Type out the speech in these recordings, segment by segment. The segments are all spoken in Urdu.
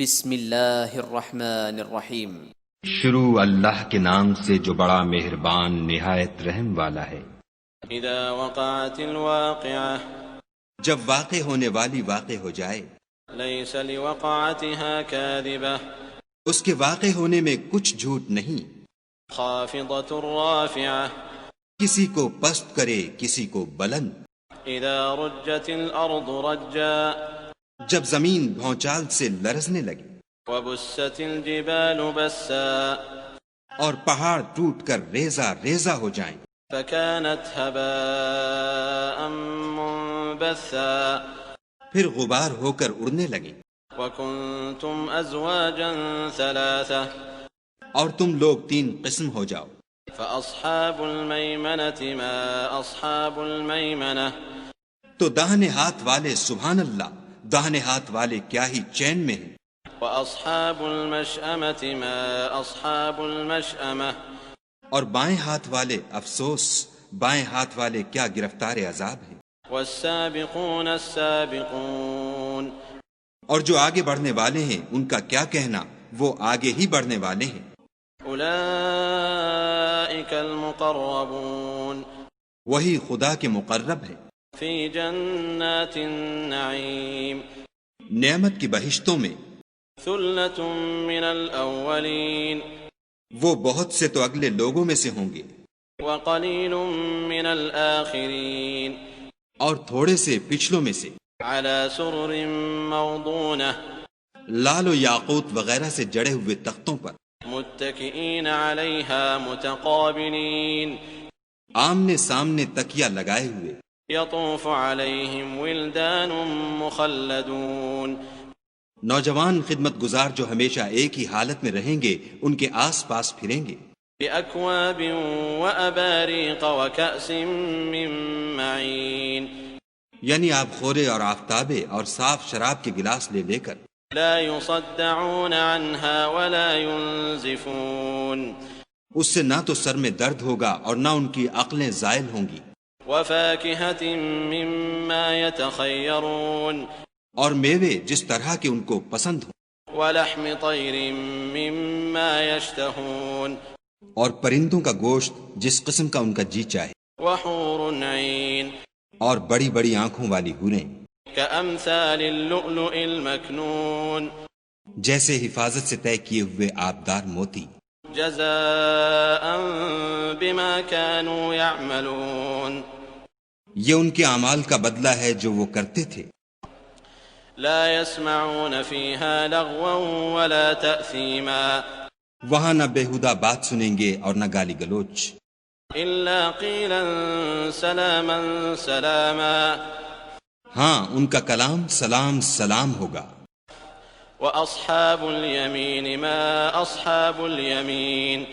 بسم اللہ الرحمن الرحیم۔ شروع اللہ کے نام سے جو بڑا مہربان نہایت رحم والا ہے۔ اذا وقعت الواقعہ، جب واقع ہونے والی واقع ہو جائے، لیس لوقعتها کاذبہ، اس کے واقع ہونے میں کچھ جھوٹ نہیں۔ خافضۃ رافعہ، کسی کو پست کرے کسی کو بلند۔ اذا رجت الارض رجا، جب زمین بھونچال سے لرزنے لگی، وبست الجبال بسا، اور پہاڑ ٹوٹ کر ریزہ ریزہ ہو جائیں، فكانت هباء منبثا، پھر غبار ہو کر اڑنے لگیں، وكنتم ازواجا ثلاثة، اور تم لوگ تین قسم ہو جاؤ۔ فاصحاب المیمنة ما اصحاب المیمنة، تو داہنے ہاتھ والے سبحان اللہ، داہنے ہاتھ والے کیا ہی چین میں ہیں، واصحاب المشأمة ما اصحاب المشأمة، اور بائیں ہاتھ والے افسوس، بائیں ہاتھ والے کیا گرفتار عذاب ہیں۔ والسابقون السابقون، اور جو آگے بڑھنے والے ہیں ان کا کیا کہنا، وہ آگے ہی بڑھنے والے ہیں۔ اولئک المقربون، وہی خدا کے مقرب ہیں، فی جنات النعیم، نعمت کی بہشتوں میں۔ ثلۃ من الاولین، وہ بہت سے تو اگلے لوگوں میں سے ہوں گے، وقلیل من الآخرین، اور تھوڑے سے پچھلوں میں سے۔ علی سرر موضونہ، لال و یاقوت وغیرہ سے جڑے ہوئے تختوں پر، متکئین علیہا متقابلین، آمنے سامنے تکیہ لگائے ہوئے۔ یطوف علیہم ولدان مخلدون، نوجوان خدمت گزار جو ہمیشہ ایک ہی حالت میں رہیں گے ان کے آس پاس پھریں گے۔ بأکواب وأباریق وکأس من معین، یعنی آب خورے اور آفتابے اور صاف شراب کے گلاس لے لے کر۔ لا يصدعون عنها ولا ينزفون، اس سے نہ تو سر میں درد ہوگا اور نہ ان کی عقلیں زائل ہوں گی۔ وفاکہة مما يتخیرون، اور میوے جس طرح کے ان کو پسند ہوں، ولحم طیر مما يشتہون، اور پرندوں کا گوشت جس قسم کا ان کا جی چاہے، وحور عین، اور بڑی بڑی آنکھوں والی حوریں، کامثال اللؤلؤ المکنون، جیسے حفاظت سے طے کیے ہوئے آبدار موتی۔ جزاء بما كانوا يعملون، یہ ان کے اعمال کا بدلہ ہے جو وہ کرتے تھے۔ لا يسمعون فيها لغوا ولا تأثيما، وہاں نہ بےہودہ بات سنیں گے اور نہ گالی گلوچ، إلا قيلا سلاما سلاما، ہاں ان کا کلام سلام سلام ہوگا۔ وأصحاب اليمين ما أصحاب اليمين،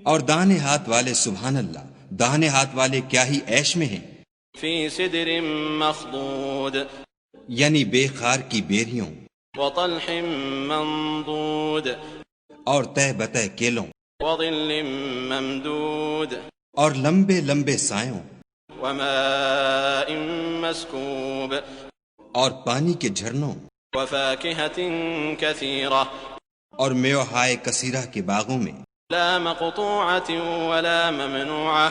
اور داہنے ہاتھ والے سبحان اللہ، داہنے ہاتھ والے کیا ہی عیش میں ہیں، في سدر مخضود، یعنی بے خار کی بیریوں، وطلح منضود، اور تہ بتہ کیلوں، وظل ممدود، اور لمبے لمبے سایوں، وماء مسكوب، اور پانی کے جھرنوں، وفاكهة كثيرة، اور میوہائے کثیرہ کے باغوں میں، لا مقطوعة ولا ممنوعة،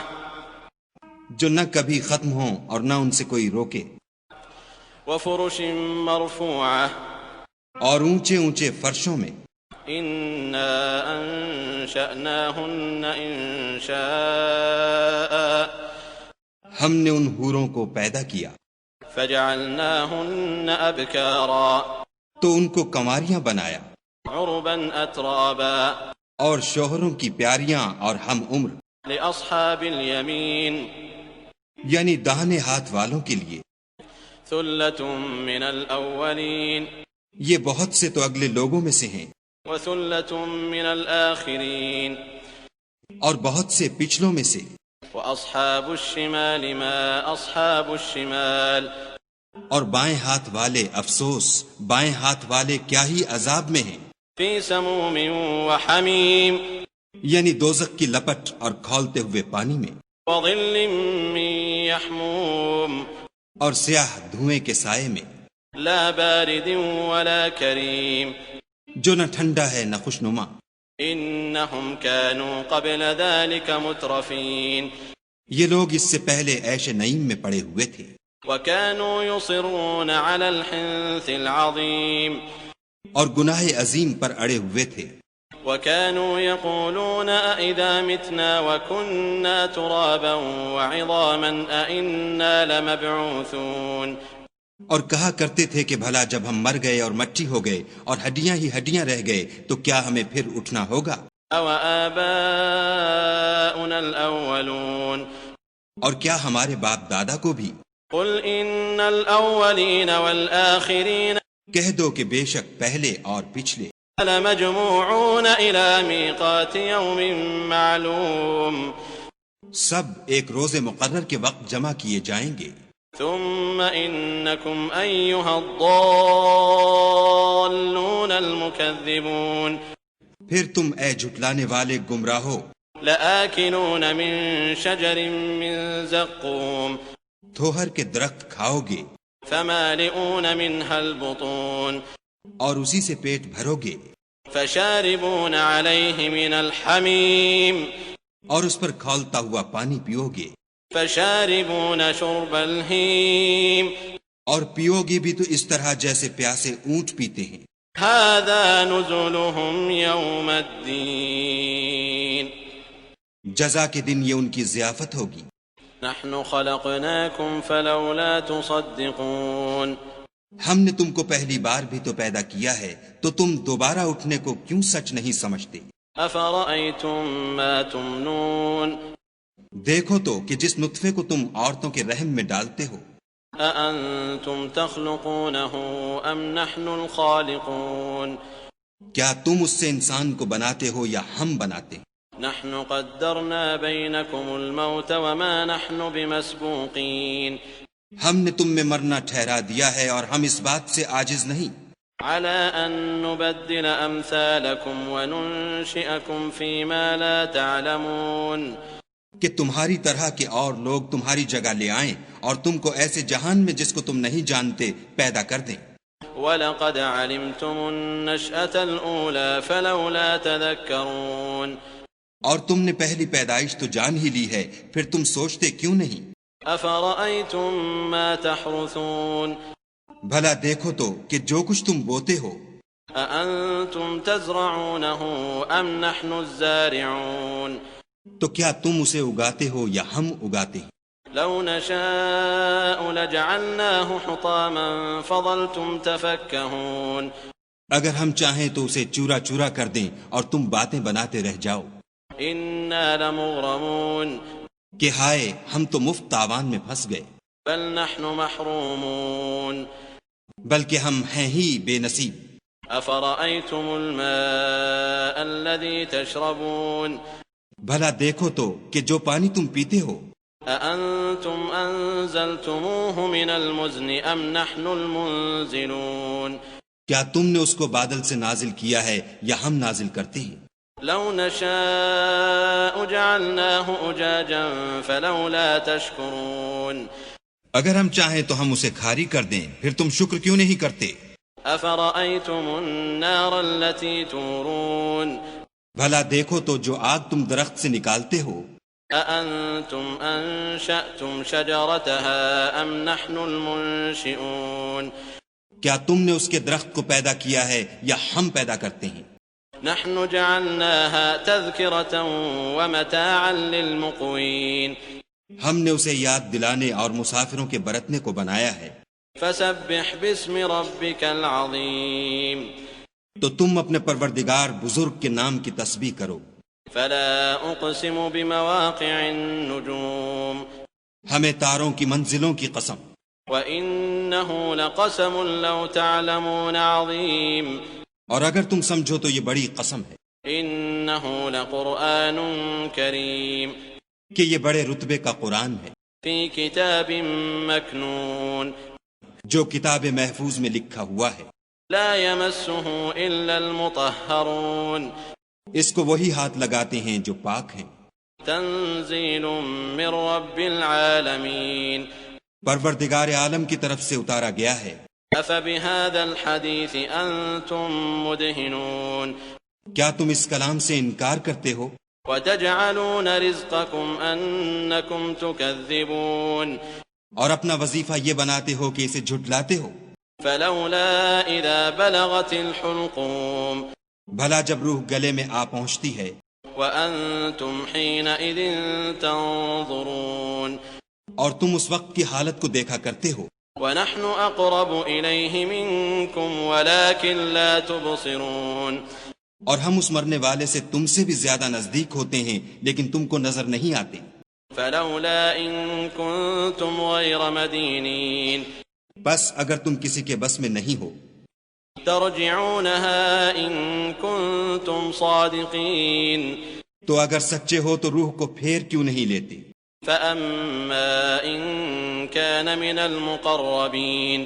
جو نہ کبھی ختم ہوں اور نہ ان سے کوئی روکے، وفرش مرفوعة، اور اونچے اونچے فرشوں میں۔ إنا أنشأناهن إنشاء، ہم نے ان حوروں کو پیدا کیا فجعلناهن أبكارا، تو ان کو کنواریاں بنایا، عربا أترابا، اور شوہروں کی پیاریاں اور ہم عمر، لأصحاب اليمين، یعنی داہنے ہاتھ والوں کے لیے۔ ثلة من الأولين، یہ بہت سے تو اگلے لوگوں میں سے ہیں، وثلة من الآخرين، اور بہت سے پچھلوں میں سے۔ وأصحاب الشمال ما أصحاب الشمال، اور بائیں ہاتھ والے افسوس، بائیں ہاتھ والے کیا ہی عذاب میں ہیں، في سموم وحميم، یعنی دوزخ کی لپٹ اور کھولتے ہوئے پانی میں، وظل من يحموم، اور سیاہ دھوئیں کے سائے میں، لا بارد ولا كريم، جو نہ ٹھنڈا ہے نہ خوشنما. إنهم كانوا قبل ذلك مترفين یہ لوگ اس سے پہلے عیش نعیم میں پڑے ہوئے تھے. وكانوا يصرون على الحنث العظيم اور گناہ عظیم پر اڑے ہوئے تھے. وكانوا يقولون أإذا متنا وكنا ترابا وعظاما أإنا لمبعوثون اور کہا کرتے تھے کہ بھلا جب ہم مر گئے اور مٹی ہو گئے اور ہڈیاں ہی ہڈیاں رہ گئے تو کیا ہمیں پھر اٹھنا ہوگا؟ أو آباؤنا الأولون اور کیا ہمارے باپ دادا کو بھی؟ قل إن الأولين والآخرين کہہ دو کہ بے شک پہلے اور پچھلے لمجموعون إلى ميقات يوم معلوم سب ایک روز مقرر کے وقت جمع کیے جائیں گے. ثم إنكم أيها الضالون المكذبون پھر تم اے جھٹلانے والے گمراہو لآكلون من شجر من زقوم تھوہر کے درخت کھاؤ گے فمالئون منها البطون اور اسی سے پیٹ بھرو گے. فشاربون عليه من الحميم اور اس پر کھولتا ہوا پانی پیو گے. فشاربون شرب الهيم اور پیو گے بھی تو اس طرح جیسے پیاسے اونٹ پیتے ہیں. هذا نزلهم يوم الدين جزا کے دن یہ ان کی ضیافت ہوگی. نحن خلقناكم فلولا تصدقون ہم نے تم کو پہلی بار بھی تو پیدا کیا ہے تو تم دوبارہ اٹھنے کو کیوں سچ نہیں سمجھتے؟ أفرأيتم ما تمنون دیکھو تو کہ جس نطفے کو تم عورتوں کے رحم میں ڈالتے ہو أأنتم تخلقونه أم نحن الخالقون کیا تم اس سے انسان کو بناتے ہو یا ہم بناتے ہیں؟ نحن قدرنا بينكم الموت وما نحن بمسبوقين ہم نے تم میں مرنا ٹھہرا دیا ہے اور ہم اس بات سے عاجز نہیں على أن نبدل أمثالكم وننشئكم فيما لا تعلمون کہ تمہاری طرح کے اور لوگ تمہاری جگہ لے آئیں اور تم کو ایسے جہان میں جس کو تم نہیں جانتے پیدا کر دیں. وَلَقَدْ عَلِمْتُمُ النَّشْأَةَ الْأُولَى فَلَوْلَا تَذَكَّرُونَ اور تم نے پہلی پیدائش تو جان ہی لی ہے پھر تم سوچتے کیوں نہیں؟ أَفَرَأَيْتُم مَّا تَحْرُثُونَ بھلا دیکھو تو کہ جو کچھ تم بوتے ہو أَأَنتُمْ تَزْرَعُونَهُ أَمْ نَحْنُ الزَّارِعُونَ تو کیا تم اسے اگاتے ہو یا ہم اگاتے ہیں؟ لو نشاء لجعلناه حطاما فظلتم تفكهون اگر ہم چاہیں تو اسے چورا چورا کر دیں اور تم باتیں بناتے رہ جاؤ. إنا لمغرمون کہ ہائے ہم تو مفت تاوان میں پھنس گئے. بل نحن محرومون بلکہ ہم ہیں ہی بے نصیب. أفرأيتم الماء الذي تشربون بھلا دیکھو تو کہ جو پانی تم پیتے ہو أأنتم أنزلتموه من المزن أم نحن المنزلون کیا تم نے اس کو بادل سے نازل کیا ہے یا ہم نازل کرتے ہیں؟ لو نشاء جعلناه أجاجا فلولا تشكرون اگر ہم چاہیں تو ہم اسے کھاری کر دیں پھر تم شکر کیوں نہیں کرتے؟ أفرأيتم النار التي تورون بھلا دیکھو تو جو آگ تم درخت سے نکالتے ہو أأنتم أنشأتم شجرتها أم نحن المنشئون کیا تم نے اس کے درخت کو پیدا کیا ہے یا ہم پیدا کرتے ہیں؟ نحن جعلناها تذكرة ومتاعا للمقوين ہم نے اسے یاد دلانے اور مسافروں کے برتنے کو بنایا ہے. فسبح باسم ربك العظيم تو تم اپنے پروردگار بزرگ کے نام کی تسبیح کرو. فلا أقسم بمواقع النجوم ہمیں تاروں کی منزلوں کی قسم. وإنه لقسم لو تعلمون عظيم اور اگر تم سمجھو تو یہ بڑی قسم ہے. إنه لقرآن كريم کہ یہ بڑے رتبے کا قرآن ہے في كتاب مكنون جو کتاب محفوظ میں لکھا ہوا ہے. لا يمسه إلا المطهرون اس کو وہی ہاتھ لگاتے ہیں جو پاک ہیں. تنزيل من رب العالمين پروردگار عالم کی طرف سے اتارا گیا ہے. أفبهذا الحديث أنتم مدهنون کیا تم اس کلام سے انکار کرتے ہو؟ وتجعلون رزقكم أنكم تكذبون اور اپنا وظیفہ یہ بناتے ہو کہ اسے جھٹلاتے ہو. فلولا إذا بلغت الحلقوم بھلا جب روح گلے میں آ پہنچتی ہے وأنتم حينئذ تنظرون اور تم اس وقت کی حالت کو دیکھا کرتے ہو. ونحن أقرب إليه منكم ولكن لا تبصرون اور ہم اس مرنے والے سے تم سے بھی زیادہ نزدیک ہوتے ہیں لیکن تم کو نظر نہیں آتے. فلولا إن كنتم غير مدينين بس اگر تم کسی کے بس میں نہیں ہو ترجعونها إن كنتم صادقين تو اگر سچے ہو تو روح کو پھیر کیوں نہیں لیتے. فأما إن كان من المقربين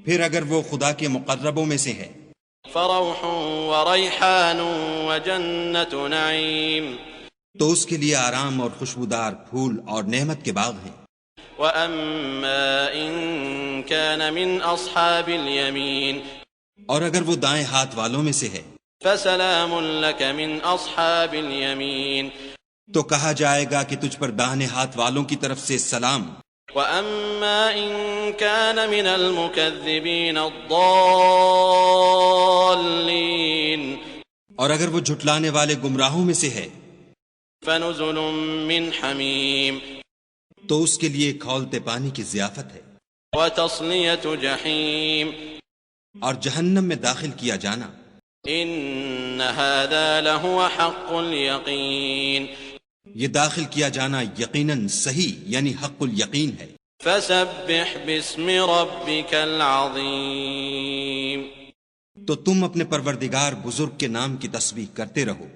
پھر اگر وہ خدا کے مقربوں میں سے ہے فروح وريحان وجنة نعيم تو اس کے لیے آرام اور خوشبودار پھول اور نعمت کے باغ ہیں. وأما إن كان من أصحاب اليمين اور اگر وہ دائیں ہاتھ والوں میں سے ہے فسلام لك من أصحاب اليمين تو کہا جائے گا کہ تجھ پر داہنے ہاتھ والوں کی طرف سے سلام. وأما إن كان من المكذبين الضالين اور اگر وہ جھٹلانے والے گمراہوں میں سے ہے فنزل من حميم تو اس کے لیے کھولتے پانی کی ضیافت ہے وتصلية جحيم اور جہنم میں داخل کیا جانا. إن هذا لهو حق اليقين یہ داخل کیا جانا یقیناً صحیح یعنی حق الیقین ہے. فسبح باسم ربك العظيم تو تم اپنے پروردگار بزرگ کے نام کی تسبیح کرتے رہو.